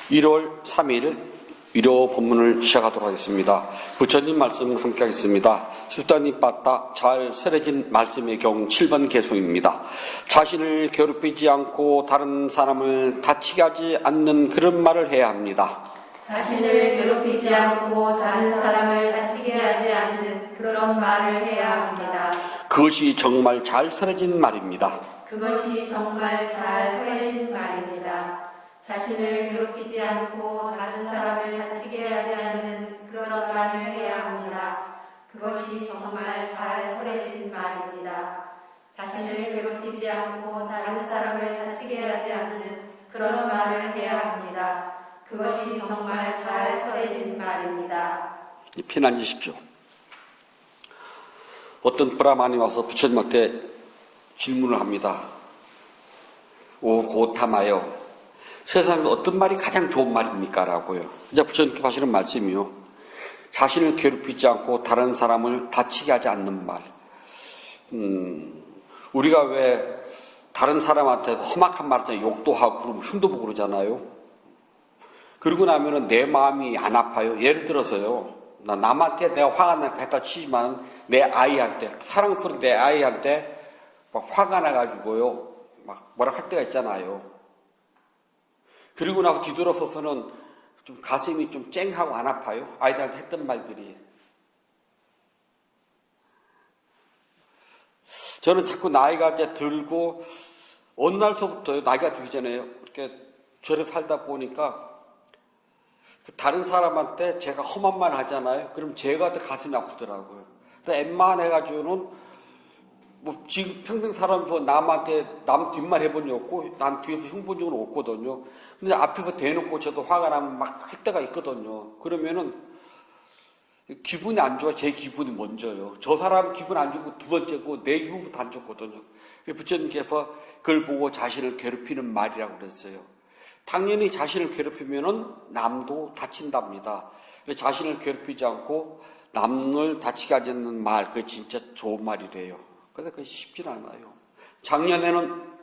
1월 3일 위로 본문을 시작하도록 하겠습니다. 부처님 말씀 함께 하겠습니다. 수단이 빠따 잘 설해진 말씀의 경우 7번 개송입니다. 자신을 괴롭히지 않고 다른 사람을 다치게 하지 않는 그런 말을 해야 합니다. 자신을 괴롭히지 않고 다른 사람을 다치게 하지 않는 그런 말을 해야 합니다. 그것이 정말 잘 설해진 말입니다. 그것이 정말 잘 설해진 말입니다. 자신을 괴롭히지 않고 다른 사람을 다치게 하지 않는 그런 말을 해야 합니다. 그것이 정말 잘 설해진 말입니다. 자신을 괴롭히지 않고 다른 사람을 다치게 하지 않는 그런 말을 해야 합니다. 그것이 정말 잘 설해진 말입니다. 편안해지십시오. 어떤 브라만이 와서 부처님한테 질문을 합니다. 오 고타마요. 세상에서 어떤 말이 가장 좋은 말입니까? 라고요. 이제 부처님께서 하시는 말씀이요. 자신을 괴롭히지 않고 다른 사람을 다치게 하지 않는 말. 우리가 왜 다른 사람한테 험악한 말 하잖아요. 욕도 하고 그러면 흉도 보고 그러잖아요. 그러고 나면은 내 마음이 안 아파요. 예를 들어서요. 남한테 내가 화가 나서 했다 치지만 내 아이한테, 사랑스러운 내 아이한테 막 화가 나가지고요. 막 뭐라 할 때가 있잖아요. 그리고 나서 뒤돌아서서는 좀 가슴이 좀 쨍하고 안 아파요. 아이들한테 했던 말들이. 저는 자꾸 나이가 이제 들고 어느 날서부터요. 나이가 들기 전에 이렇게 저를 살다 보니까 다른 사람한테 제가 험한 말 하잖아요. 그럼 제가 더 가슴이 아프더라고요. 웬만해가지고는 뭐 지금 평생 살아면서 남한테 남 뒷말 해본 적 없고 난 뒤에서 흉본 적은 없거든요. 근데 앞에서 대놓고 저도 화가 나면 막 할 때가 있거든요. 그러면은 기분이 안 좋아. 제 기분이 먼저요. 저 사람 기분 안 좋고 두 번째고 내 기분부터 안 좋거든요. 부처님께서 그걸 보고 자신을 괴롭히는 말이라고 그랬어요. 당연히 자신을 괴롭히면은 남도 다친답니다. 자신을 괴롭히지 않고 남을 다치게 하지 않는 말, 그게 진짜 좋은 말이래요. 근데 그게 쉽진 않아요. 작년에는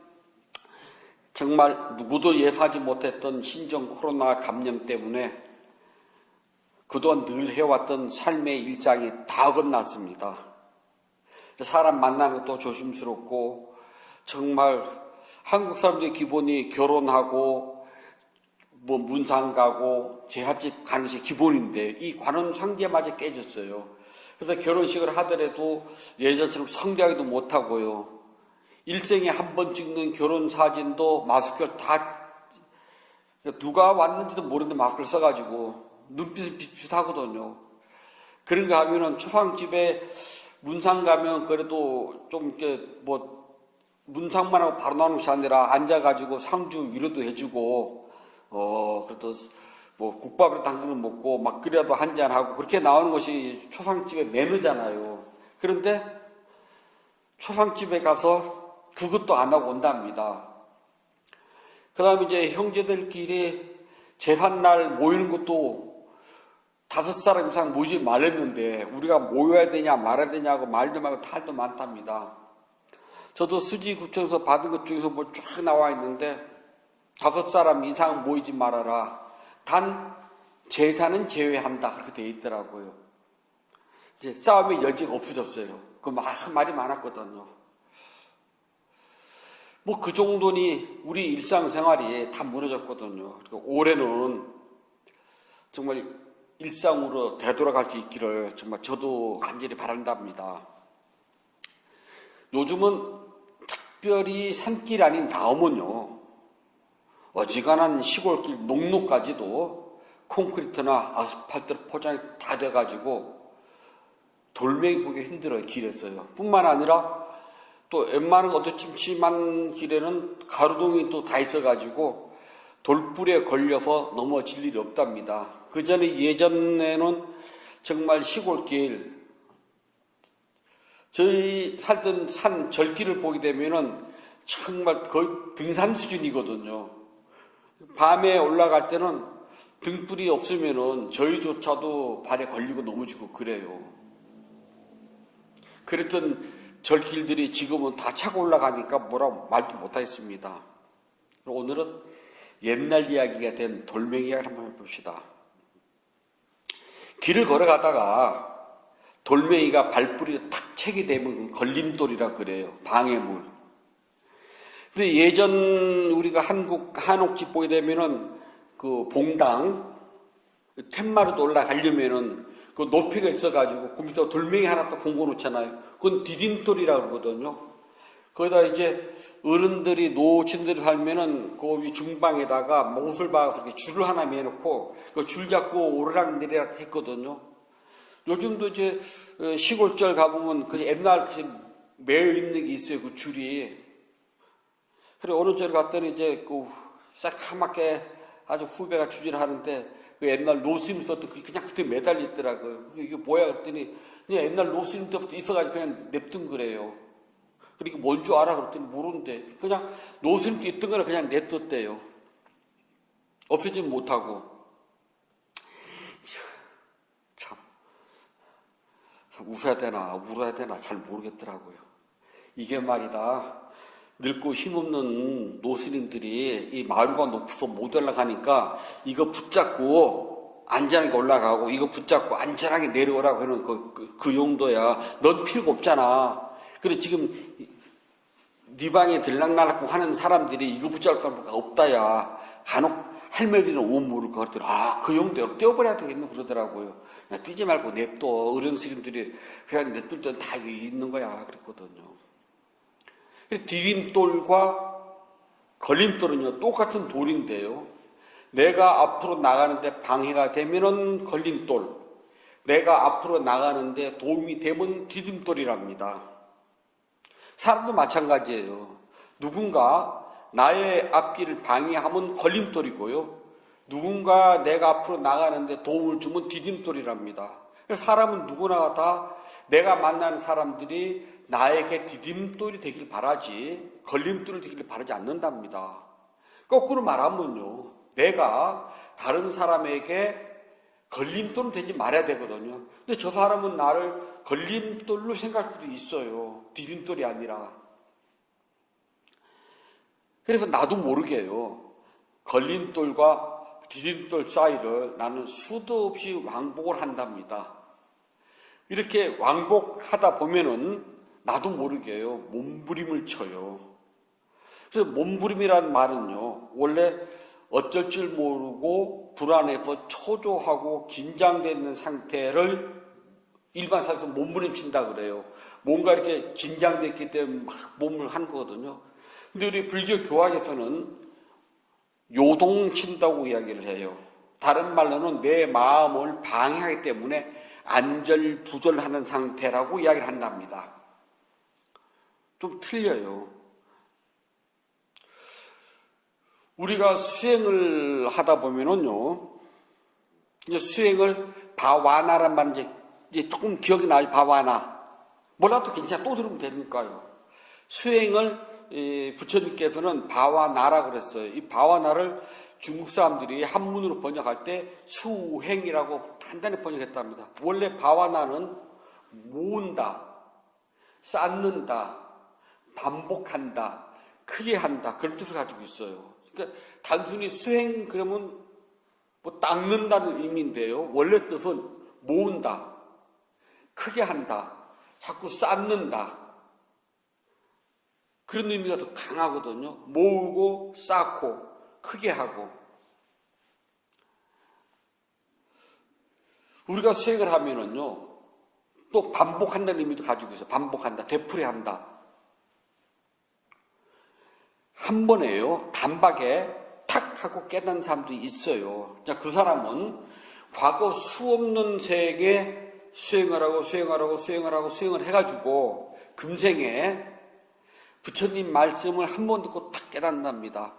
정말 누구도 예상하지 못했던 신종 코로나 감염 때문에 그동안 늘 해왔던 삶의 일상이 다 어긋났습니다. 사람 만나는 것도 조심스럽고 정말 한국 사람들의 기본이 결혼하고 뭐 문상 가고 제삿집 가는 것이 기본인데 이 관원 상제마저 깨졌어요. 그래서 결혼식을 하더라도 예전처럼 성대하기도 못하고요. 일생에 한 번 찍는 결혼 사진도 마스크를 다 누가 왔는지도 모르는데 마스크를 써가지고 눈빛은 비슷하거든요. 그런 거 하면은 초상집에 문상 가면 그래도 좀 이렇게 뭐 문상만 하고 바로 나오는 것이 아니라 앉아가지고 상주 위로도 해주고 그래도 뭐 국밥을 당근을 먹고 막그래도 한잔하고 그렇게 나오는 것이 초상집의 매너잖아요. 그런데 초상집에 가서 그것도 안 하고 온답니다. 그 다음에 이제 형제들끼리 제삿날 모이는 것도 5사람 이상 모이지 말랬는데 우리가 모여야 되냐 말아야 되냐고 말도 말고 탈도 많답니다. 저도 수지구청에서 받은 것 중에서 뭐 쭉 나와 있는데 5사람 이상 모이지 말아라. 단 제사는 제외한다. 그렇게 돼 있더라고요. 이제 싸움의 여지가 없어졌어요. 그 말이 많았거든요. 뭐 그 정도니 우리 일상생활이 다 무너졌거든요. 올해는 정말 일상으로 되돌아갈 수 있기를 정말 저도 간절히 바란답니다. 요즘은 특별히 산길 아닌 다음은요. 어지간한 시골길 농로까지도 콘크리트나 아스팔트로 포장이 다 돼가지고 돌멩이 보기 힘들어요. 길에서요. 뿐만 아니라 또 웬만한 어두침침한 길에는 가로등이 또 다 있어가지고 돌불에 걸려서 넘어질 일이 없답니다. 그 전에 예전에는 정말 시골길 저희 살던 산 절길을 보게 되면은 정말 거의 등산 수준이거든요. 밤에 올라갈 때는 등불이 없으면은 저희조차도 발에 걸리고 넘어지고 그래요. 그랬던 절길들이 지금은 다 차고 올라가니까 뭐라 말도 못하겠습니다. 오늘은 옛날 이야기가 된 돌멩이 이야기를 한번 해봅시다. 길을 걸어가다가 돌멩이가 발뿌리에 탁 채게 되면 걸림돌이라 그래요. 방해물. 근데 예전 우리가 한옥집 보게 되면은 그 봉당, 텐마루도 올라가려면은 그 높이가 있어가지고 그 밑에 돌멩이 하나 또 공고 놓잖아요. 그건 디딤돌이라고 그러거든요. 거기다 이제 어른들이 노친들이 살면은 그 위 중방에다가 못을 박아서 이렇게 줄을 하나 매놓고 그 줄 잡고 오르락내리락 했거든요. 요즘도 이제 시골절 가보면 그 옛날 매여 있는 게 있어요. 그 줄이. 그래 어느 절 갔더니 이제 그 새까맣게 아주 후배가 주지를 하는데 그 옛날 노스님 썼던 그냥 그때 매달려 있더라고요. 이게 뭐야 그랬더니 그냥 옛날 노스님 때부터 있어가지고 그냥 냅둔 거래요. 그러니까 뭔 줄 알아 그랬더니 모르는데 그냥 노스님 때 있던 거를 그냥 냅뒀대요. 없애지는 못하고. 참 웃어야 되나 울어야 되나 잘 모르겠더라고요. 이게 말이다. 늙고 힘없는 노스님들이 이 마루가 높아서 못 올라가니까 이거 붙잡고 안전하게 올라가고 이거 붙잡고 안전하게 내려오라고 하는 그 용도야. 넌 필요가 없잖아. 그래 지금 네 방에 들락날락 하는 사람들이 이거 붙잡을 사람가 없다야. 간혹 할매들은 온 모를 것 같더라. 그 용도야. 떼어버려야 되겠네 그러더라고요. 야, 뛰지 말고 냅둬. 어른 스님들이 그냥 냅둘 때는 다 있는 거야 그랬거든요. 디딤돌과 걸림돌은요 똑같은 돌인데요. 내가 앞으로 나가는데 방해가 되면은 걸림돌, 내가 앞으로 나가는데 도움이 되면 디딤돌이랍니다. 사람도 마찬가지예요. 누군가 나의 앞길을 방해하면 걸림돌이고요. 누군가 내가 앞으로 나가는데 도움을 주면 디딤돌이랍니다. 사람은 누구나 다 내가 만나는 사람들이 나에게 디딤돌이 되길 바라지 걸림돌이 되길 바라지 않는답니다. 거꾸로 말하면요. 내가 다른 사람에게 걸림돌은 되지 말아야 되거든요. 근데 저 사람은 나를 걸림돌로 생각할 수도 있어요. 디딤돌이 아니라. 그래서 나도 모르게요. 걸림돌과 디딤돌 사이를 나는 수도 없이 왕복을 한답니다. 이렇게 왕복하다 보면은 나도 모르게요. 몸부림을 쳐요. 그래서 몸부림이라는 말은요. 원래 어쩔 줄 모르고 불안해서 초조하고 긴장되어 있는 상태를 일반 사회에서 몸부림친다 그래요. 뭔가 이렇게 긴장됐기 때문에 막 몸을 하는 거거든요. 근데 우리 불교 교학에서는 요동친다고 이야기를 해요. 다른 말로는 내 마음을 방해하기 때문에 안절부절하는 상태라고 이야기를 한답니다. 좀 틀려요. 우리가 수행을 하다 보면은요, 이제 수행을 바와나란 말 이제 조금 기억이 나요. 바와나. 몰라도 괜찮아. 또 들으면 되니까요. 수행을 부처님께서는 바와나라 그랬어요. 이 바와나를 중국 사람들이 한문으로 번역할 때 수행이라고 단단히 번역했답니다. 원래 바와나는 모은다, 쌓는다, 반복한다, 크게 한다 그런 뜻을 가지고 있어요. 그러니까 단순히 수행 그러면 뭐 닦는다는 의미인데요. 원래 뜻은 모은다, 크게 한다, 자꾸 쌓는다 그런 의미가 더 강하거든요. 모으고 쌓고 크게 하고. 우리가 수행을 하면은요 또 반복한다는 의미도 가지고 있어요. 반복한다, 되풀이한다. 한 번에요 단박에 탁 하고 깨닫는 사람도 있어요. 그 사람은 과거 수없는 세계 수행을 하고 해가지고 금생에 부처님 말씀을 한 번 듣고 탁 깨닫는답니다.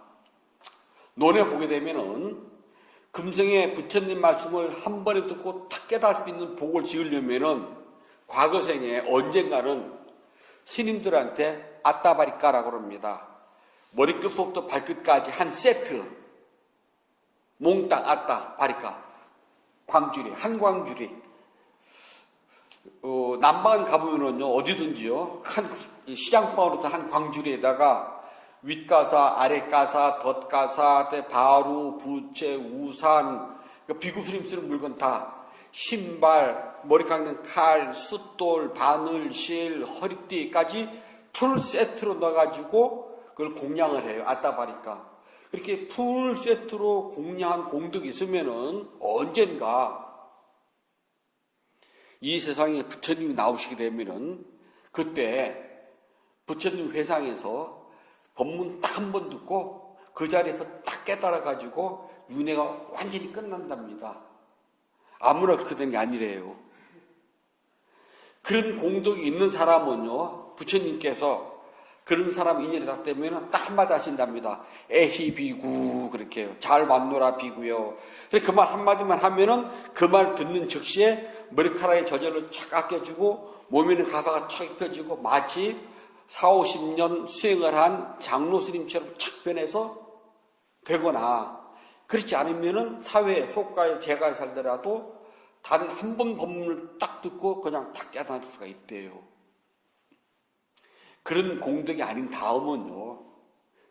논에 보게 되면은 금생에 부처님 말씀을 한 번에 듣고 탁 깨달을 수 있는 복을 지으려면은 과거 생에 언젠가는 스님들한테 아따바리까라고 합니다. 머리끝부터 발끝까지 한 세트, 몽땅 아따 바리까, 광주리, 한 광주리. 남방 가보면은요 어디든지요 한 시장방으로부터 한 광주리에다가 윗가사, 아랫가사, 덧가사, 바루, 부채, 우산, 비구스림 쓰는 물건 다, 신발, 머리 깎는 칼, 숫돌, 바늘, 실, 허리띠까지 풀 세트로 넣어가지고 그걸 공양을 해요. 아따바리까. 그렇게 풀 세트로 공양한 공덕이 있으면은 언젠가 이 세상에 부처님이 나오시게 되면은 그때 부처님 회상에서 법문 딱 한 번 듣고 그 자리에서 딱 깨달아가지고 윤회가 완전히 끝난답니다. 아무나 그렇게 되는 게 아니래요. 그런 공덕이 있는 사람은요, 부처님께서 그런 사람 인연이 딱 되면 딱 한마디 하신답니다. 에히 비구, 그렇게 해요. 잘 왔노라 비구요. 그 말 한마디만 하면은 그 말 듣는 즉시에 머리카락이 저절로 착 깎여주고 몸에 있는 가사가 착 입혀지고 마치 40-50년 수행을 한 장로 스님처럼 착 변해서 되거나, 그렇지 않으면은 사회에 속가에 재가에 살더라도 단 한 번 법문을 딱 듣고 그냥 딱 깨달을 수가 있대요. 그런 공덕이 아닌 다음은요,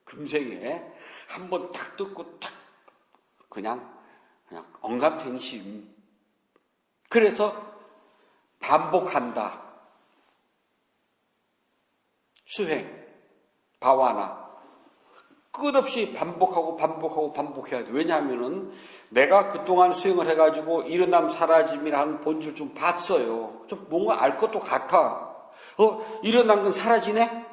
금생에 한 번 딱 듣고 딱 그냥 언감생심. 그래서 반복한다. 수행, 바와나. 끝없이 반복해야 돼. 왜냐하면은 내가 그동안 수행을 해가지고 일어남 사라짐이라는 본질 좀 봤어요. 좀 뭔가 알 것도 같아. 일어난 건 사라지네?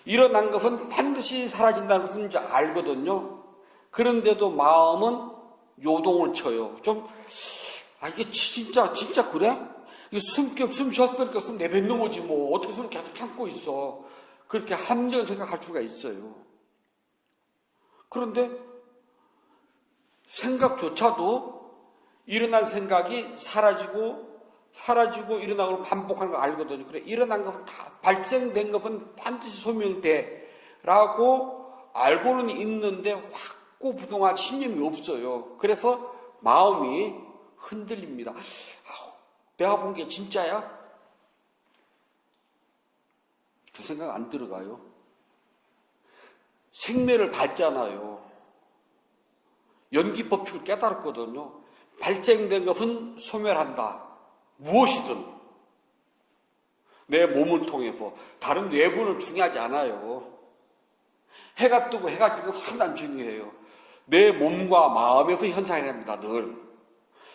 일어난 것은 반드시 사라진다는 것은 이제 알거든요. 그런데도 마음은 요동을 쳐요. 이게 진짜 그래? 이게 숨 쉬었으니까 숨 내뱉는 거지 뭐. 어떻게 숨을 계속 참고 있어. 그렇게 함정 생각할 수가 있어요. 그런데 생각조차도 일어난 생각이 사라지고 일어나고 반복하는 걸 알거든요. 그래, 일어난 것은 다 발생된 것은 반드시 소멸돼 라고 알고는 있는데 확고부동한 신념이 없어요. 그래서 마음이 흔들립니다. 내가 본 게 진짜야? 그 생각 안 들어가요. 생매를 봤잖아요. 연기법칙을 깨달았거든요. 발생된 것은 소멸한다. 무엇이든 내 몸을 통해서. 다른 외부는 중요하지 않아요. 해가 뜨고 해가 지는 건 하나도 안 중요해요. 내 몸과 마음에서 현상이 됩니다. 늘.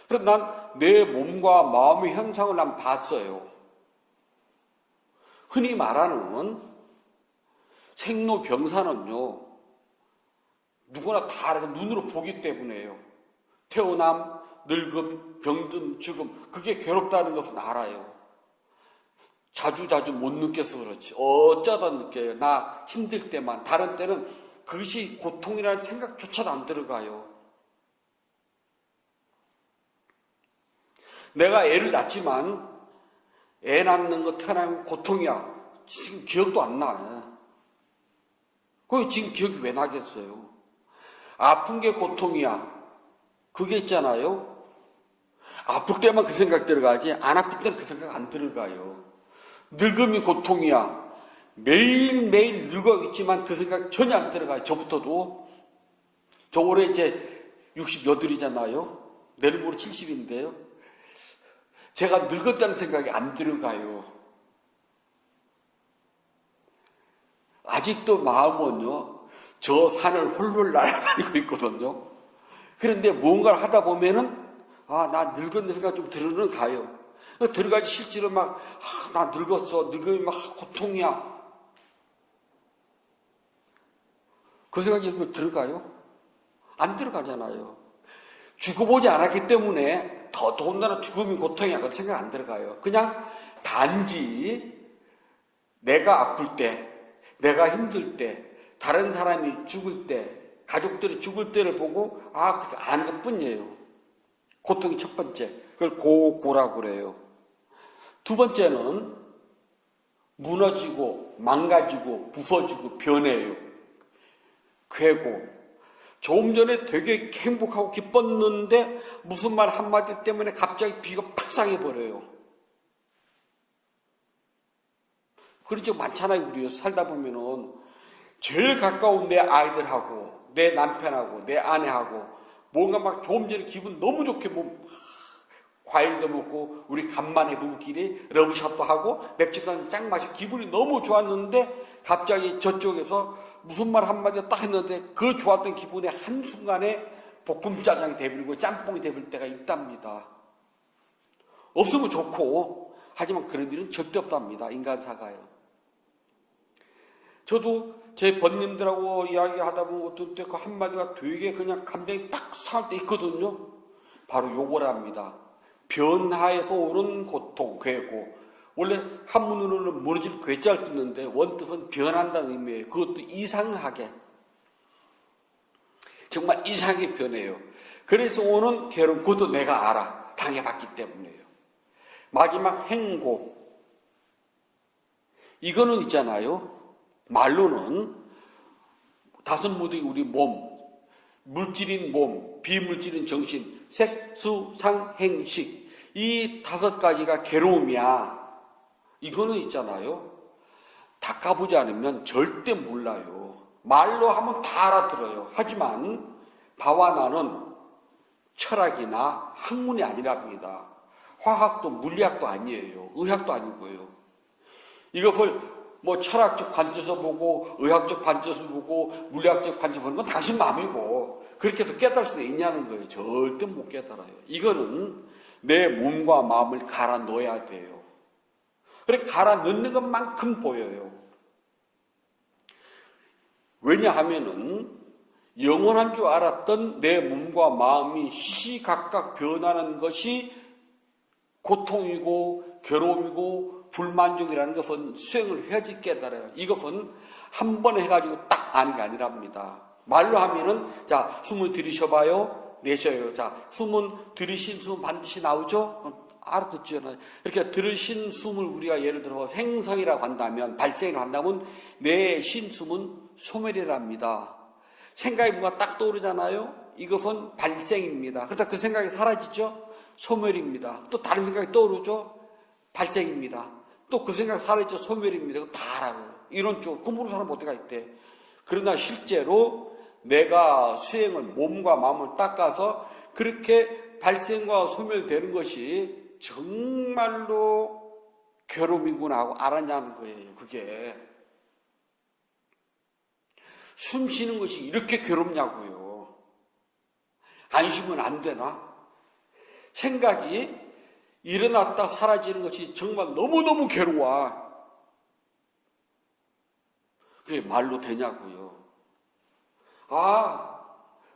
그래서 난 내 몸과 마음의 현상을 난 봤어요. 흔히 말하는 생로병사는요, 누구나 다 눈으로 보기 때문에요. 태어남, 늙음, 병든, 죽음, 그게 괴롭다는 것은 알아요. 자주 못 느껴서 그렇지. 어쩌다 느껴요. 나 힘들 때만. 다른 때는 그것이 고통이라는 생각조차도 안 들어가요. 내가 애를 낳지만 애 낳는 거 태어나면 고통이야. 지금 기억도 안 나. 그게 지금 기억이 왜 나겠어요? 아픈 게 고통이야. 그게 있잖아요. 아플 때만 그 생각 들어가지 안 아플 때는 그 생각 안 들어가요. 늙음이 고통이야. 매일매일 늙어 있지만 그 생각 전혀 안 들어가요. 저부터도. 저 올해 이제 68이잖아요. 내일 모레 70인데요. 제가 늙었다는 생각이 안 들어가요. 아직도 마음은요, 저 산을 홀로 날아다니고 있거든요. 그런데 뭔가를 하다 보면은, 나 늙었는 생각 좀 들어는 가요. 들어가지 실제로 나 늙었어. 늙음이 막 고통이야. 그 생각이 들어가요? 안 들어가잖아요. 죽어보지 않았기 때문에 더군다나 죽음이 고통이야. 그 생각 안 들어가요. 그냥 단지 내가 아플 때, 내가 힘들 때, 다른 사람이 죽을 때, 가족들이 죽을 때를 보고 그렇게 아는 것 뿐이에요. 고통이 첫 번째. 그걸 고라고 그래요. 두 번째는 무너지고 망가지고 부서지고 변해요. 괴고. 조금 전에 되게 행복하고 기뻤는데 무슨 말 한마디 때문에 갑자기 비가 팍 상해버려요. 그런 적 많잖아요. 우리 살다 보면은 제일 가까운 내 아이들하고 내 남편하고 내 아내하고 뭔가 막 조금 전에 기분 너무 좋게 뭐 과일도 먹고 우리 간만에 부부끼리 러브샷도 하고 맥주도 한잔 짱 마시고 기분이 너무 좋았는데 갑자기 저쪽에서 무슨 말 한마디 딱 했는데 그 좋았던 기분에 한순간에 볶음짜장이 돼버리고 짬뽕이 돼버릴 때가 있답니다. 없으면 좋고 하지만 그런 일은 절대 없답니다. 인간사가요. 저도 제 번님들하고 이야기하다 보면 어떤 때 그 한마디가 되게 그냥 감정이 딱 상할 때 있거든요. 바로 요걸 합니다. 변화에서 오는 고통, 괴고. 원래 한문으로는 무너질 괴자를 쓰는데 원뜻은 변한다는 의미예요. 그것도 이상하게. 정말 이상하게 변해요. 그래서 오는 괴로움, 그것도 내가 알아. 당해봤기 때문에요. 마지막 행고. 이거는 있잖아요. 말로는 다섯 무더기 우리 몸, 물질인 몸, 비물질인 정신, 색, 수, 상, 행, 식. 이 다섯 가지가 괴로움이야. 이거는 있잖아요. 닦아보지 않으면 절대 몰라요. 말로 하면 다 알아들어요. 하지만 바와 나는 철학이나 학문이 아니랍니다. 화학도 물리학도 아니에요. 의학도 아니고요. 이것을 뭐 철학적 관점에서 보고 의학적 관점에서 보고 물리학적 관점에서 보는 건 당신 마음이고 그렇게 해서 깨달을 수 있냐는 거예요. 절대 못 깨달아요. 이거는 내 몸과 마음을 갈아 넣어야 돼요. 그래 갈아 넣는 것만큼 보여요. 왜냐하면은 영원한 줄 알았던 내 몸과 마음이 시시각각 변하는 것이 고통이고 괴로움이고 불만족이라는 것은 수행을 해야지 깨달아요. 이것은 한 번에 해가지고 딱 아는 게 아니랍니다. 말로 하면은 자 숨을 들이셔봐요. 내쉬어요. 자 숨은 들이신 숨은 반드시 나오죠. 알아듣죠. 이렇게 들으신 숨을 우리가 예를 들어 생성이라고 한다면 발생이라고 한다면 내쉰 숨은 소멸이랍니다. 생각이 뭔가 딱 떠오르잖아요. 이것은 발생입니다. 그러다 그 생각이 사라지죠. 소멸입니다. 또 다른 생각이 떠오르죠. 발생입니다. 또 그 생각 사라지죠. 소멸입니다. 그거 다 알아요. 이런 쪽 꿈으로 사는 모두가 있대. 그러나 실제로 내가 수행을 몸과 마음을 닦아서 그렇게 발생과 소멸되는 것이 정말로 괴로움이구나 하고 알았냐는 거예요. 그게 숨 쉬는 것이 이렇게 괴롭냐고요. 안 쉬면 안 되나? 생각이 일어났다 사라지는 것이 정말 너무너무 괴로워. 그게 말로 되냐고요. 아,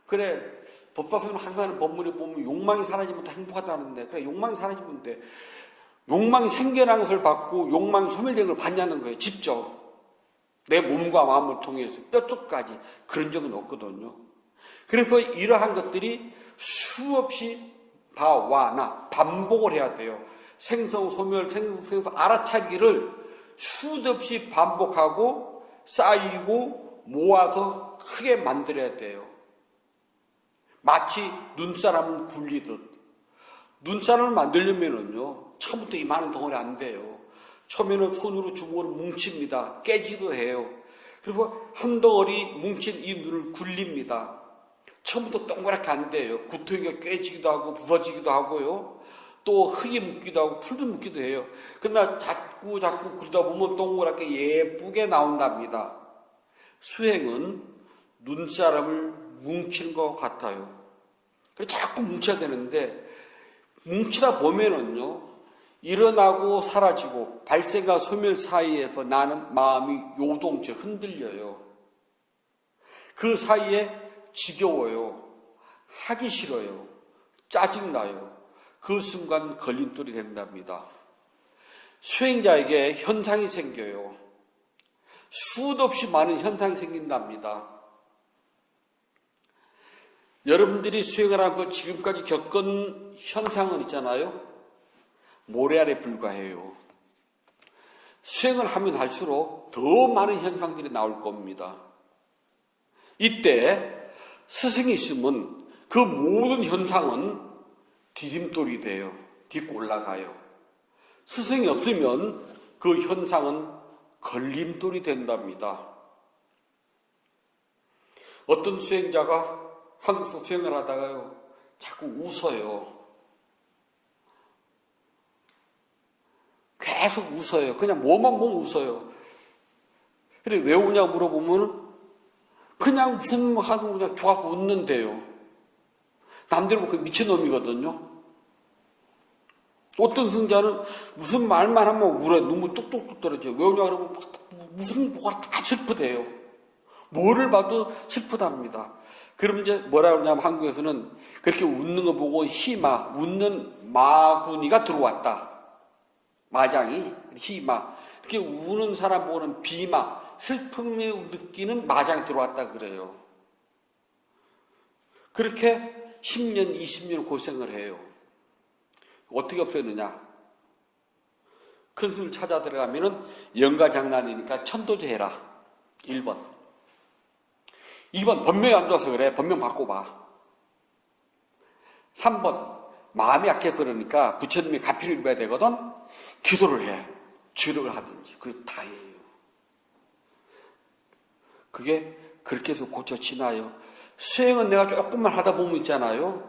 그래. 법사스님 항상 법문에 보면 욕망이 사라지면 다 행복하다는데, 그래, 욕망이 사라지면 돼. 욕망이 생겨난 것을 받고 욕망이 소멸된 걸 받냐는 거예요. 직접. 내 몸과 마음을 통해서 뼈쪽까지 그런 적은 없거든요. 그래서 이러한 것들이 수없이 바와 나 반복을 해야 돼요. 생성, 소멸, 생성, 알아차리기를 수도 없이 반복하고 쌓이고 모아서 크게 만들어야 돼요. 마치 눈사람을 굴리듯. 눈사람을 만들려면은요, 처음부터 이 많은 덩어리 안 돼요. 처음에는 손으로 주먹으로 뭉칩니다. 깨지기도 해요. 그리고 한 덩어리 뭉친 이 눈을 굴립니다. 처음부터 동그랗게 안 돼요. 구토기가 깨지기도 하고 부서지기도 하고요. 또 흙이 묻기도 하고 풀도 묻기도 해요. 그러나 자꾸 그러다 보면 동그랗게 예쁘게 나온답니다. 수행은 눈사람을 뭉치는 것 같아요. 그래서 자꾸 뭉쳐야 되는데 뭉치다 보면은요. 일어나고 사라지고 발생과 소멸 사이에서 나는 마음이 요동쳐 흔들려요. 그 사이에 지겨워요. 하기 싫어요. 짜증나요. 그 순간 걸림돌이 된답니다. 수행자에게 현상이 생겨요. 수도 없이 많은 현상이 생긴답니다. 여러분들이 수행을 하면서 지금까지 겪은 현상은 있잖아요. 모래 아래 불과해요. 수행을 하면 할수록 더 많은 현상들이 나올 겁니다. 이때 스승이 있으면 그 모든 현상은 디딤돌이 돼요. 딛고 올라가요. 스승이 없으면 그 현상은 걸림돌이 된답니다. 어떤 수행자가 한국에서 수행을 하다가요, 자꾸 웃어요. 계속 웃어요. 그냥 뭐만 보면 웃어요. 그래, 왜 우냐고 물어보면 그냥 무슨 하고 그냥 좋아서 웃는데요. 남들 보고 미친놈이거든요. 어떤 승자는 무슨 말만 하면 울어요. 눈물 뚝뚝뚝 떨어져요. 왜 우냐 그러면 무슨 뭐가 다 슬프대요. 뭐를 봐도 슬프답니다. 그럼 이제 뭐라 그러냐면 한국에서는 그렇게 웃는 거 보고 희마, 웃는 마구니가 들어왔다. 마장이 희마. 그렇게 우는 사람 보고는 비마, 슬픔을 느끼는 마장이 들어왔다 그래요. 그렇게 10년, 20년 고생을 해요. 어떻게 없애느냐? 큰 스님을 찾아 들어가면은 영가장난이니까 천도제 해라. 1번. 2번 법명이 안 좋아서 그래. 법명 바꿔봐. 3번 마음이 약해서 그러니까 부처님이 가피를 입어야 되거든. 기도를 해. 주력을 하든지. 그게 다예요. 그게 그렇게 해서 고쳐지나요? 수행은 내가 조금만 하다 보면 있잖아요.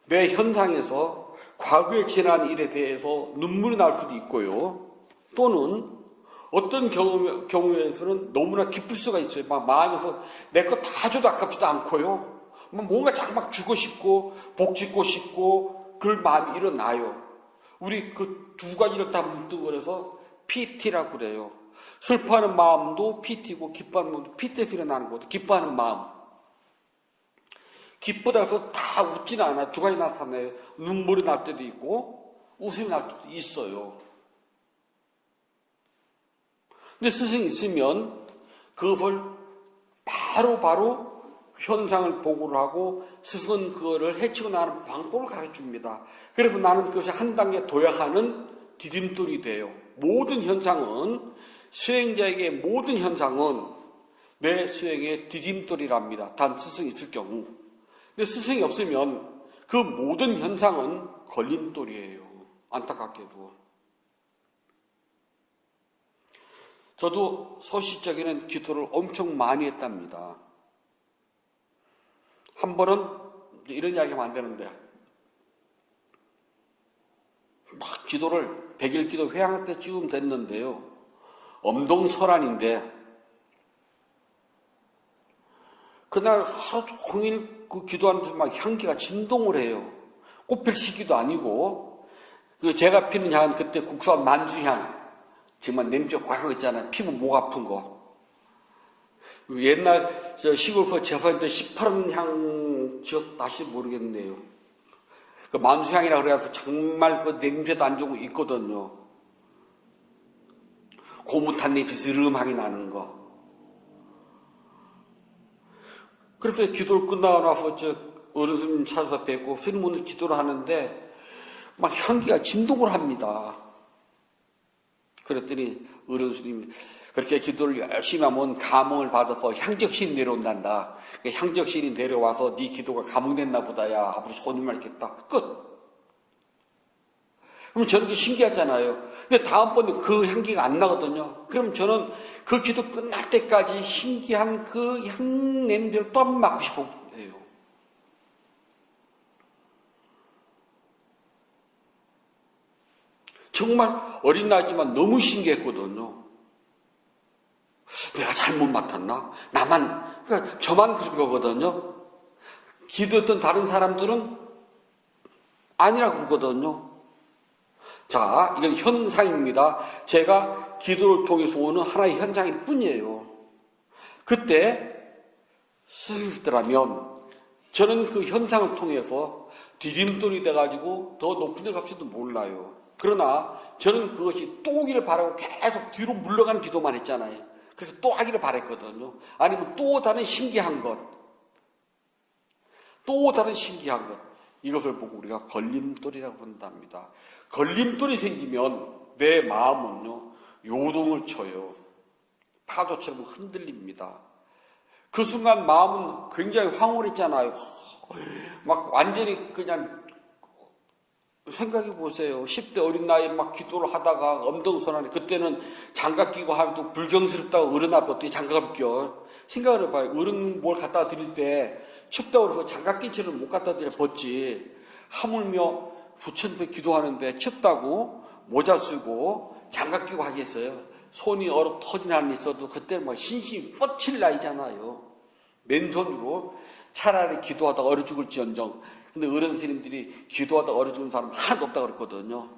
내 현상에서 과거에 지난 일에 대해서 눈물이 날 수도 있고요. 또는 어떤 경우에서는 너무나 기쁠 수가 있어요. 막 마음에서 내 거 다 줘도 아깝지도 않고요. 뭔가 자꾸 막 주고 싶고 복 짓고 싶고 그럴 마음이 일어나요. 우리 그 두 가지를 다 문득거려서 PT라고 그래요. 슬퍼하는 마음도 PT고 기뻐하는 마음도 PT에서 일어나는 거죠. 기뻐하는 마음. 기쁘다 해서 다 웃지는 않아요. 두 가지 나타나요. 눈물이 날 때도 있고 웃음이 날 때도 있어요. 근데 스승이 있으면 그것을 바로 현상을 보고를 하고 스승은 그거를 해치고 나가는 방법을 가르쳐줍니다. 그래서 나는 그것이 한 단계 도약하는 디딤돌이 돼요. 모든 현상은 수행자에게 모든 현상은 내 수행의 디딤돌이랍니다. 단 스승이 있을 경우. 근데 스승이 없으면 그 모든 현상은 걸림돌이에요. 안타깝게도. 저도 소시적에는 기도를 엄청 많이 했답니다. 한 번은 이런 이야기 하면 안 되는데 막 기도를 100일 기도 회향할 때쯤 됐는데요. 엄동설안인데 그날 하루 종일 그 기도하면서 막 향기가 진동을 해요. 꽃필 시기도 아니고 그 제가 피는 향은 그때 국산 만수향 정말 냄새 꽉 있잖아요. 피면 목 아픈 거. 옛날 시골 제사할 때 18원 향 기억 다시 모르겠네요. 그 만수향이라 그래서 정말 그 냄새도 안 좋고 있거든요. 고무탄잎이 스름하게 나는 거. 그래서 기도를 끝나고 나서 어른 스님 찾아서 뵙고 스님 오늘 기도를 하는데 막 향기가 진동을 합니다. 그랬더니 어른 스님이 그렇게 기도를 열심히 하면 감흥을 받아서 향적신이 내려온단다. 향적신이 내려와서 네 기도가 감흥됐나 보다야. 앞으로 좋은 말 있겠다. 끝. 그럼 저는 그 신기하잖아요. 근데 다음번에 그 향기가 안 나거든요. 그럼 저는 그 기도 끝날 때까지 신기한 그 향 냄새를 또 한 번 맡고 싶어요. 정말 어린 나이지만 너무 신기했거든요. 내가 잘못 맡았나? 그러니까 저만 그런 거거든요. 기도했던 다른 사람들은 아니라고 그러거든요. 자, 이건 현상입니다. 제가 기도를 통해서 오는 하나의 현상일 뿐이에요. 그때 스승들라면 저는 그 현상을 통해서 디딤돌이 돼가지고 더 높은 데 갈지도 몰라요. 그러나 저는 그것이 또 오기를 바라고 계속 뒤로 물러가는 기도만 했잖아요. 그래서 또 하기를 바랬거든요. 아니면 또 다른 신기한 것. 또 다른 신기한 것. 이것을 보고 우리가 걸림돌이라고 한답니다. 걸림돌이 생기면 내 마음은요, 요동을 쳐요. 파도처럼 흔들립니다. 그 순간 마음은 굉장히 황홀했잖아요. 막 완전히 그냥 생각해 보세요. 10대 어린 나이에 막 기도를 하다가 엄동선하네. 그때는 장갑 끼고 하면 또 불경스럽다고 어른 앞에 어떻게 장갑을 껴. 생각을 해봐요. 어른 뭘 갖다 드릴 때 춥다고 그래서 장갑 낀 채를 못 갖다 드려 벗지. 하물며 부처님께 기도하는데 춥다고 모자 쓰고 장갑 끼고 하겠어요. 손이 얼어 터진 한 있어도 그때는 막 신심이 뻗칠 나이잖아요. 맨손으로 차라리 기도하다 얼어 죽을지언정. 근데 어른 스님들이 기도하다 얼어 죽는 사람 하나도 없다 그랬거든요.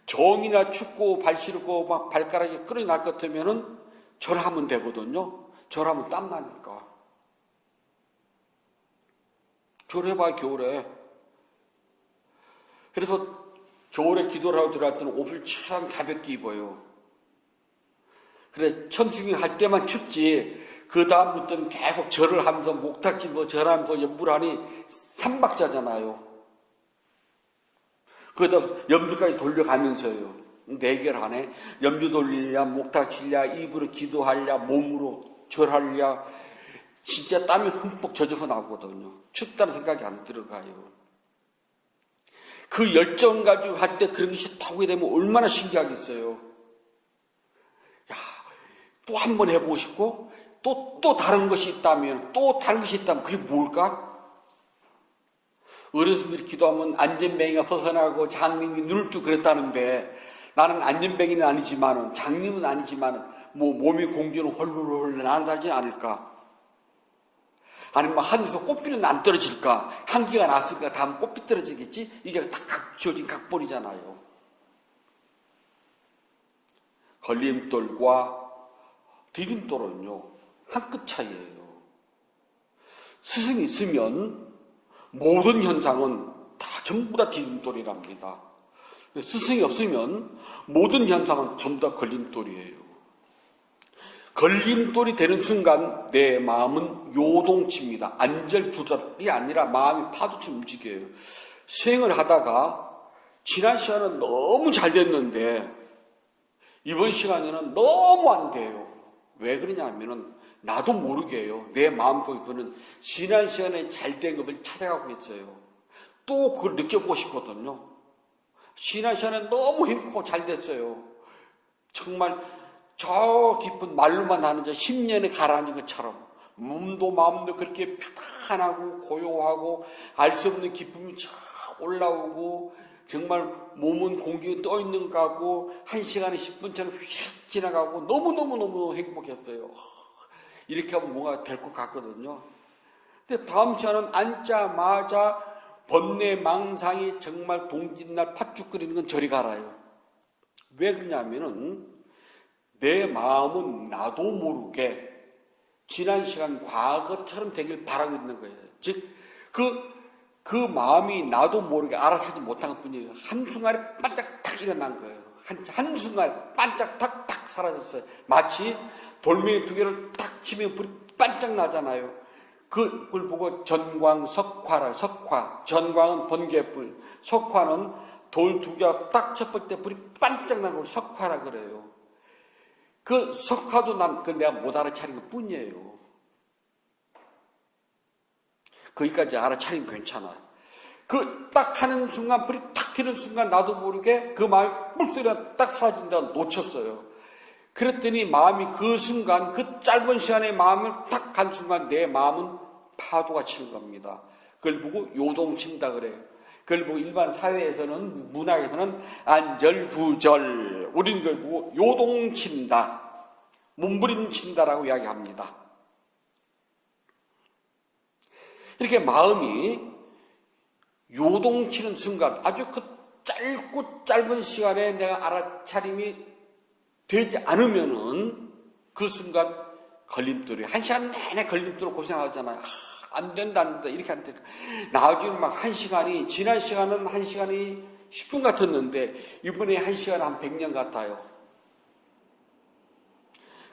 정이나 춥고 발 시렵고 막 발가락이 끓어날 것 같으면은 절하면 되거든요. 절하면 땀 나니까. 절해봐 겨울에. 그래서 겨울에 기도를 하고 들어갈 때는 옷을 참 가볍게 입어요. 그래 천중이 할 때만 춥지 그 다음부터는 계속 절을 하면서 목탁지고 절하면서 연불하니 삼박자잖아요. 거기다 염주까지 돌려가면서요. 4개를 하네. 염주 돌리랴, 목탁 치랴, 입으로 기도하랴, 몸으로 절하랴. 진짜 땀이 흠뻑 젖어서 나오거든요. 춥다는 생각이 안 들어가요. 그 열정 가지고 할 때 그런 것이 타고 되면 얼마나 신기하겠어요. 야, 또 한 번 해보고 싶고, 또 다른 것이 있다면, 그게 뭘까? 어르신들이 기도하면 안전뱅이가 서서나고 장님이 눈을 뜨고 그랬다는데 나는 안전뱅이는 아니지만은 장님은 아니지만은 뭐 몸이 공기는 홀훌홀 나다지 않을까? 아니면 하늘에서 꽃비는 안 떨어질까? 한기가 났을까? 다음 꽃비 떨어지겠지? 이게 다 지어진 각본이잖아요. 걸림돌과 디딤돌은요 한 끗 차이예요. 스승이 있으면 모든 현상은 다 전부 다 디딤돌이랍니다. 스승이 없으면 모든 현상은 전부 다 걸림돌이에요. 걸림돌이 되는 순간 내 마음은 요동칩니다. 안절부절이 아니라 마음이 파도처럼 움직여요. 수행을 하다가 지난 시간은 너무 잘 됐는데 이번 시간에는 너무 안 돼요. 왜 그러냐면은 나도 모르게요. 내 마음속에서는 지난 시간에 잘 된 것을 찾아가고 있어요. 또 그걸 느껴보고 싶거든요. 지난 시간에 너무 행복하고 잘 됐어요. 정말 저 깊은 말로만 하는 저 10년에 가라앉은 것처럼 몸도 마음도 그렇게 편안하고 고요하고 알 수 없는 기쁨이 쫙 올라오고 정말 몸은 공기가 떠 있는 것 같고 1시간에 10분처럼 휙 지나가고 너무너무 행복했어요. 이렇게 하면 뭔가 될 것 같거든요. 근데 다음 시간은 앉자마자 번뇌 망상이 정말 동짓날 팥죽 끓이는 건 저리 가라요. 왜 그러냐면은 내 마음은 나도 모르게 지난 시간 과거처럼 되길 바라고 있는 거예요. 즉 그 마음이 나도 모르게 알아차지 못한 것 뿐이에요. 한순간에 반짝 탁 일어난 거예요. 한순간에 반짝 탁 사라졌어요. 마치 돌멩이 2개를 탁 치면 불이 반짝 나잖아요. 그걸 보고 전광석화라. 석화. 전광은 번개불, 석화는 돌 2개가 딱 쳤을 때 불이 반짝 나는 걸 석화라 그래요. 그 석화도 내가 못 알아차린 것 뿐이에요. 거기까지 알아차리면 괜찮아요. 그 딱 하는 순간, 불이 탁 튀는 순간 나도 모르게 그 마음이 뿔소리가 딱 사라진다 놓쳤어요. 그랬더니 마음이 그 순간, 그 짧은 시간에 마음을 딱 간 순간 내 마음은 파도가 치는 겁니다. 그걸 보고 요동친다 그래요. 그걸 보고 일반 사회에서는, 문학에서는 안절부절, 우리는 그걸 보고 요동친다, 몸부림친다라고 이야기합니다. 이렇게 마음이 요동치는 순간, 아주 그 짧고 짧은 시간에 내가 알아차림이 되지 않으면은 그 순간 걸림돌이, 1시간 내내 걸림돌로 고생하잖아요. 안 된다, 이렇게 안 된다. 나중에는 막 1시간이, 지난 시간은 1시간이 10분 같았는데, 이번에 1시간은 한 100년 같아요.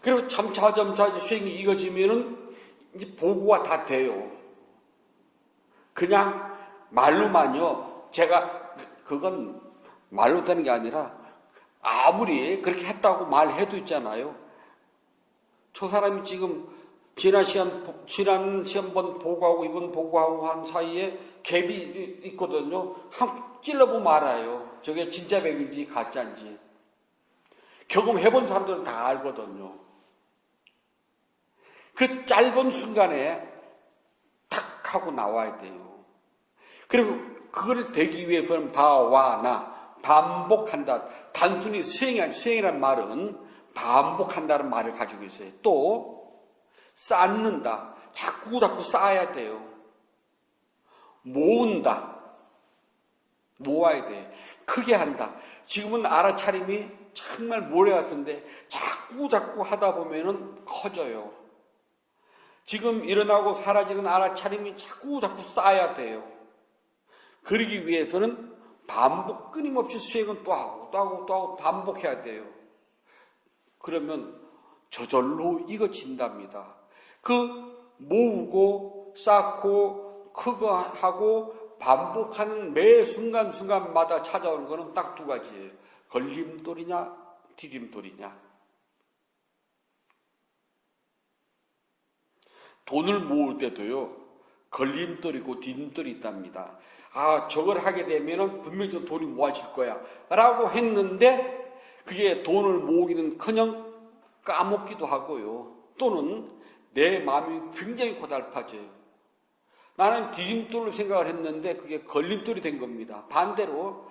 그리고 점차 수행이 이어지면은 이제 보고가 다 돼요. 그냥 말로만요. 제가 그건 말로 되는 게 아니라 아무리 그렇게 했다고 말해도 있잖아요. 저 사람이 지금 지난 시험번 보고하고 이번 보고하고 한 사이에 갭이 있거든요. 한 찔러보면 알아요. 저게 진짜 백인지 가짜인지. 경험해본 사람들은 다 알거든요. 그 짧은 순간에 탁 하고 나와야 돼요. 그리고 그걸 되기 위해서는 바와 나, 반복한다. 단순히 수행이란 말은 반복한다는 말을 가지고 있어요. 또 쌓는다. 자꾸 쌓아야 돼요. 모은다. 모아야 돼. 크게 한다. 지금은 알아차림이 정말 모래 같은데 자꾸 하다 보면은 커져요. 지금 일어나고 사라지는 알아차림이 자꾸 쌓아야 돼요. 그러기 위해서는 끊임없이 수행은 또 하고 반복해야 돼요. 그러면 저절로 익어진답니다. 그 모으고 쌓고 크고 하고 반복하는 매 순간순간마다 찾아오는 것은 딱 두 가지예요. 걸림돌이냐 디딤돌이냐. 돈을 모을 때도요, 걸림돌이고 디딤돌이 있답니다. 아, 저걸 하게 되면은 분명히 돈이 모아질 거야 라고 했는데 그게 돈을 모으기는커녕 까먹기도 하고요. 또는 내 마음이 굉장히 고달파져요. 나는 디딤돌로 생각을 했는데 그게 걸림돌이 된 겁니다. 반대로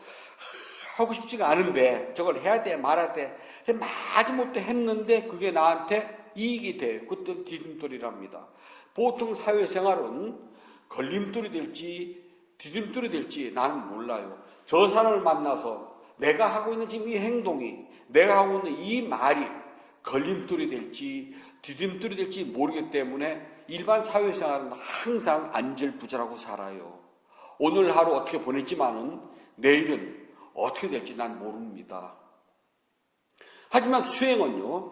하고 싶지가 않은데 저걸 해야 돼 말아야 돼 마지못해 했는데 그게 나한테 이익이 돼요. 그것도 디딤돌이랍니다. 보통 사회생활은 걸림돌이 될지 디딤돌이 될지 나는 몰라요. 저 사람을 만나서 내가 하고 있는 지금 이 행동이, 내가 하고 있는 이 말이 걸림돌이 될지 디딤돌이 될지 모르기 때문에 일반 사회생활은 항상 안절부절하고 살아요. 오늘 하루 어떻게 보냈지만은 내일은 어떻게 될지 난 모릅니다. 하지만 수행은요,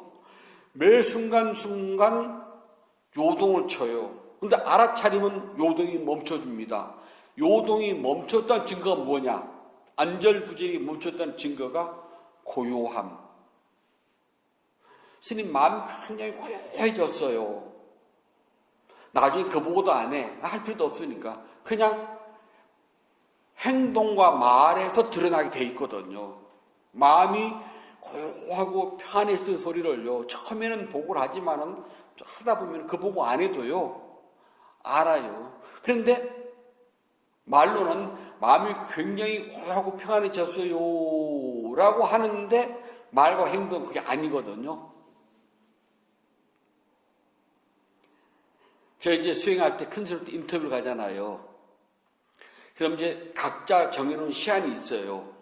매 순간순간 요동을 쳐요. 근데 알아차리면 요동이 멈춰줍니다. 요동이 멈췄다는 증거가 뭐냐? 안절부절이 멈췄다는 증거가 고요함. 스님 마음이 굉장히 고요해졌어요. 나중에 그 보고도 안 해. 할 필요도 없으니까. 그냥 행동과 말에서 드러나게 돼 있거든요. 마음이 고요하고 평안했을 소리를요, 처음에는 보고를 하지만은 하다 보면 그 보고 안 해도요, 알아요. 그런데 말로는 마음이 굉장히 고요하고 평안해졌어요 라고 하는데 말과 행동은 그게 아니거든요. 저 이제 수행할 때 큰 스님 인터뷰를 가잖아요. 그럼 이제 각자 정해놓은 시간이 있어요.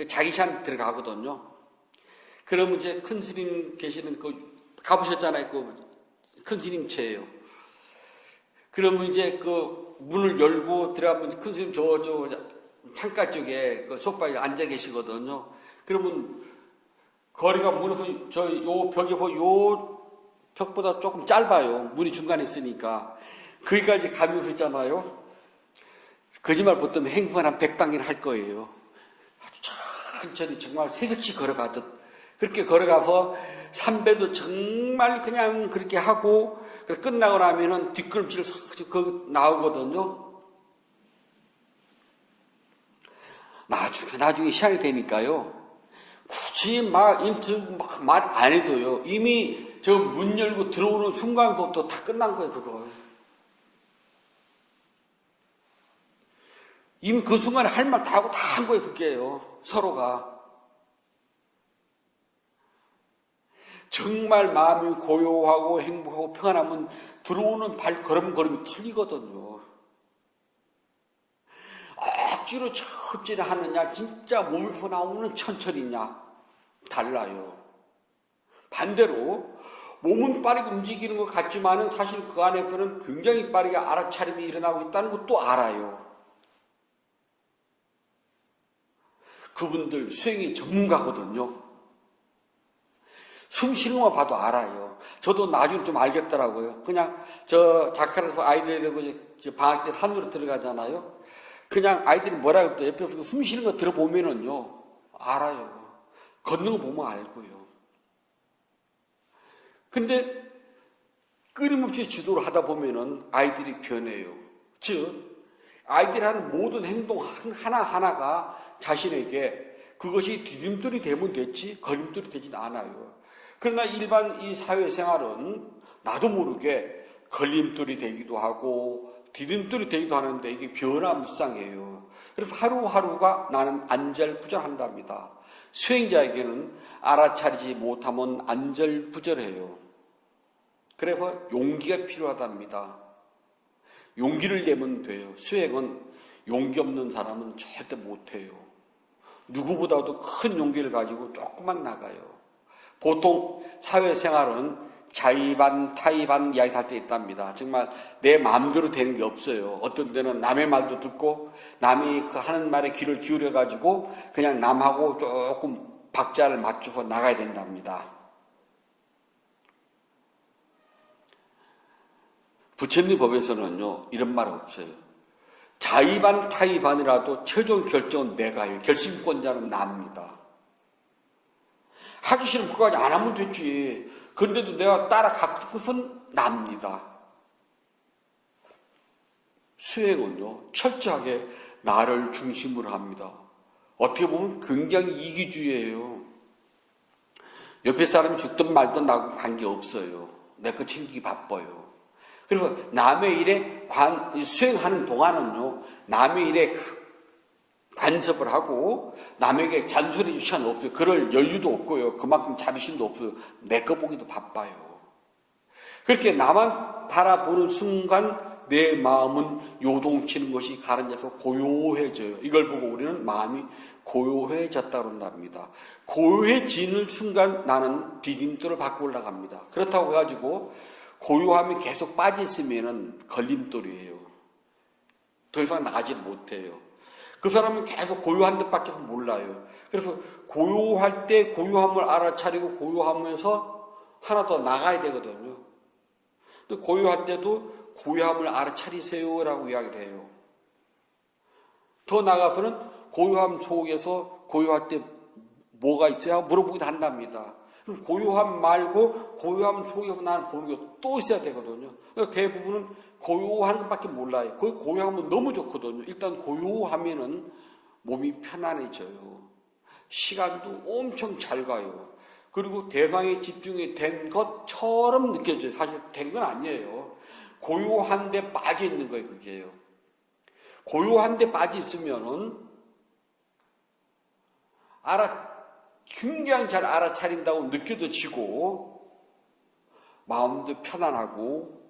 자기 시간 들어가거든요. 그러면 이제 큰 스님 계시는 가보셨잖아요. 큰 스님 채예요. 그러면 이제 문을 열고 들어가면 큰 스님 저 창가 쪽에 소파에 앉아 계시거든요. 그러면 거리가 문에서 요 벽에 요 벽보다 조금 짧아요. 문이 중간에 있으니까. 거기까지 가면서 있잖아요. 거짓말 못하면 행군 한 100단계는 할 거예요. 아주 천천히 정말 새벽씩 걸어가듯. 그렇게 걸어가서 삼배도 정말 그냥 그렇게 하고 끝나고 나면은 뒷걸음질 나오거든요. 나중에 시간이 되니까요. 굳이 인터뷰 말 안 해도요. 이미 저 문 열고 들어오는 순간부터 다 끝난 거예요, 그거. 이미 그 순간에 할 말 다 하고 다 한 거예요, 그게요. 서로가. 정말 마음이 고요하고 행복하고 평안하면 들어오는 걸음걸음이 틀리거든요. 억지로 천천히 하느냐, 진짜 몸에서 나오는 천천히냐, 달라요. 반대로 몸은 빠르게 움직이는 것 같지만은 사실 그 안에서는 굉장히 빠르게 알아차림이 일어나고 있다는 것도 알아요. 그분들 수행이 전문가거든요. 숨 쉬는 것만 봐도 알아요. 저도 나중에 좀 알겠더라고요. 그냥 저 자카르에서 아이들이라고 방학 때 산으로 들어가잖아요. 그냥 아이들이 뭐라고 해도 옆에서 숨 쉬는 거 들어보면은요, 알아요. 걷는 거 보면 알고요. 근데 끊임없이 지도를 하다 보면은 아이들이 변해요. 즉, 아이들이 하는 모든 행동 하나하나가 자신에게 그것이 디딤돌이 되면 됐지 걸림돌이 되진 않아요. 그러나 일반 이 사회생활은 나도 모르게 걸림돌이 되기도 하고 디딤돌이 되기도 하는데 이게 변화무쌍해요. 그래서 하루하루가 나는 안절부절한답니다. 수행자에게는 알아차리지 못하면 안절부절해요. 그래서 용기가 필요하답니다. 용기를 내면 돼요. 수행은 용기 없는 사람은 절대 못해요. 누구보다도 큰 용기를 가지고 조금만 나가요. 보통 사회생활은 자의반 타의반 이야기 할 때 있답니다. 정말 내 마음대로 되는 게 없어요. 어떤 때는 남의 말도 듣고 남이 그 하는 말에 귀를 기울여 가지고 그냥 남하고 조금 박자를 맞춰서 나가야 된답니다. 부처님 법에서는요 이런 말 없어요. 자의반 타의반이라도 최종 결정은 내가 해요. 결심권자는 나입니다. 하기 싫으면 그거까지 안 하면 됐지. 그런데도 내가 따라갈 것은 납니다. 수행은요 철저하게 나를 중심으로 합니다. 어떻게 보면 굉장히 이기주의예요. 옆에 사람이 죽든 말든 나하고 관계없어요. 내 거 챙기기 바빠요. 그래서 남의 일에 수행하는 동안은요 남의 일에 간섭을 하고 남에게 잔소리 줄 시간 없어요. 그럴 여유도 없고요. 그만큼 자비심도 없어요. 내 거 보기도 바빠요. 그렇게 나만 바라보는 순간 내 마음은 요동치는 것이 가라앉아서 고요해져요. 이걸 보고 우리는 마음이 고요해졌다 그런답니다. 고요해지는 순간 나는 디딤돌을 밟고 올라갑니다. 그렇다고 해가지고 고요함이 계속 빠져 있으면 걸림돌이에요. 더 이상 나가지 못해요. 그 사람은 계속 고요한 듯밖에 몰라요. 그래서 고요할 때 고요함을 알아차리고 고요하면서 하나 더 나가야 되거든요. 근데 고요할 때도 고요함을 알아차리세요라고 이야기를 해요. 더 나가서는 고요함 속에서 고요할 때 뭐가 있어야 물어보기도 한답니다. 그럼 고요함 말고 고요함 속에서 나는 보는 게 또 있어야 되거든요. 그래서 대부분은 고요한 것밖에 몰라요. 그 고요함은 너무 좋거든요. 일단 고요하면은 몸이 편안해져요. 시간도 엄청 잘 가요. 그리고 대상에 집중이 된 것처럼 느껴져요. 사실 된 건 아니에요. 고요한 데 빠져 있는 거예요, 그게요. 고요한 데 빠져 있으면은 굉장히 잘 알아차린다고 느껴져지고 마음도 편안하고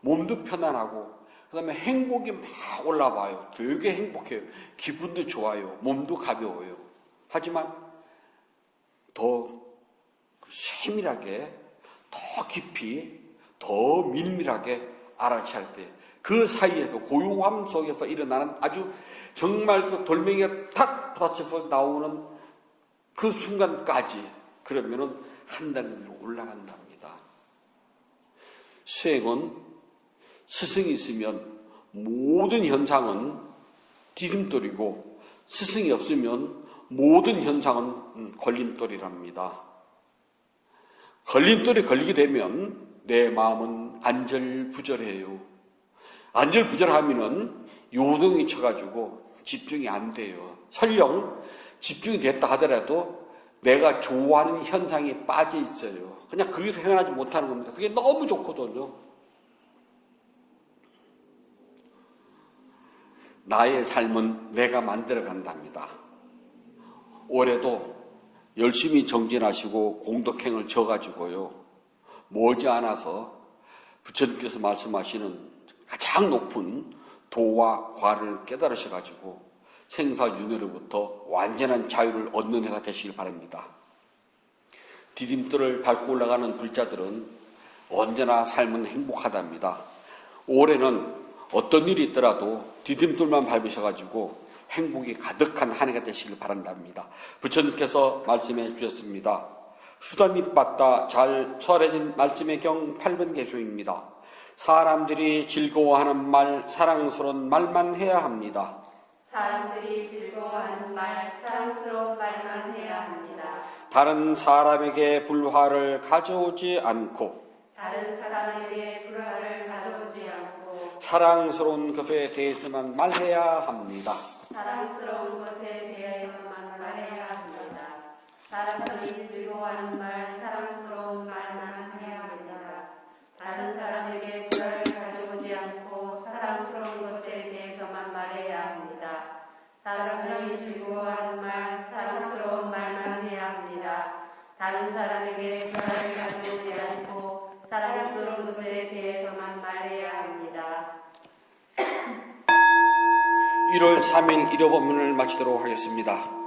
몸도 편안하고 그 다음에 행복이 막 올라와요. 되게 행복해요. 기분도 좋아요. 몸도 가벼워요. 하지만 더 세밀하게 더 깊이 더 밀밀하게 알아차릴 때 그 사이에서 고요함 속에서 일어나는 아주 정말 그 돌멩이가 탁 부딪혀서 나오는 그 순간까지 그러면은 한 단계 위로 올라간답니다. 수행은 스승이 있으면 모든 현상은 디딤돌이고 스승이 없으면 모든 현상은 걸림돌이랍니다. 걸림돌이 걸리게 되면 내 마음은 안절부절해요. 안절부절하면은 요동이 쳐가지고 집중이 안 돼요. 설령 집중이 됐다 하더라도 내가 좋아하는 현상에 빠져 있어요. 그냥 거기서 헤어나지 못하는 겁니다. 그게 너무 좋거든요. 나의 삶은 내가 만들어 간답니다. 올해도 열심히 정진하시고 공덕행을 져가지고요. 머지않아서 부처님께서 말씀하시는 가장 높은 도와 과를 깨달으셔가지고 생사윤회로부터 완전한 자유를 얻는 해가 되시길 바랍니다. 디딤돌을 밟고 올라가는 불자들은 언제나 삶은 행복하답니다. 올해는 어떤 일이 있더라도 디딤돌만 밟으셔가지고 행복이 가득한 한 해가 되시길 바란답니다. 부처님께서 말씀해 주셨습니다. 수단이 빠따 잘 수월해진 말씀의 경 8번 개소입니다. 사람들이 즐거워하는 말, 사랑스러운 말만 해야 합니다. 사람들이 즐거워하는 말, 사랑스러운 말만 해야 합니다. 다른 사람에게 불화를 가져오지 않고 다른 사람에게 불화를 가져오지 않고 사랑스러운 것에 대해서만 말해야 합니다. 사랑스러운 것에 대해서만 말해야 합니다. 사람들이 즐거워하는 말, 사랑스러운 말만 해야 합니다. 다른 사람에게 불화를 가져오지 않고 사랑스러운 것에 대해서만 말해야 합니다. 사람들이 즐거워하는 말, 사랑스러운 말만 해야 합니다. 다른 사람에게 불화를 가져오지 않고 사랑스러운 것에 대해서만 말해야 합니다. 1월 3일 일요법문을 마치도록 하겠습니다.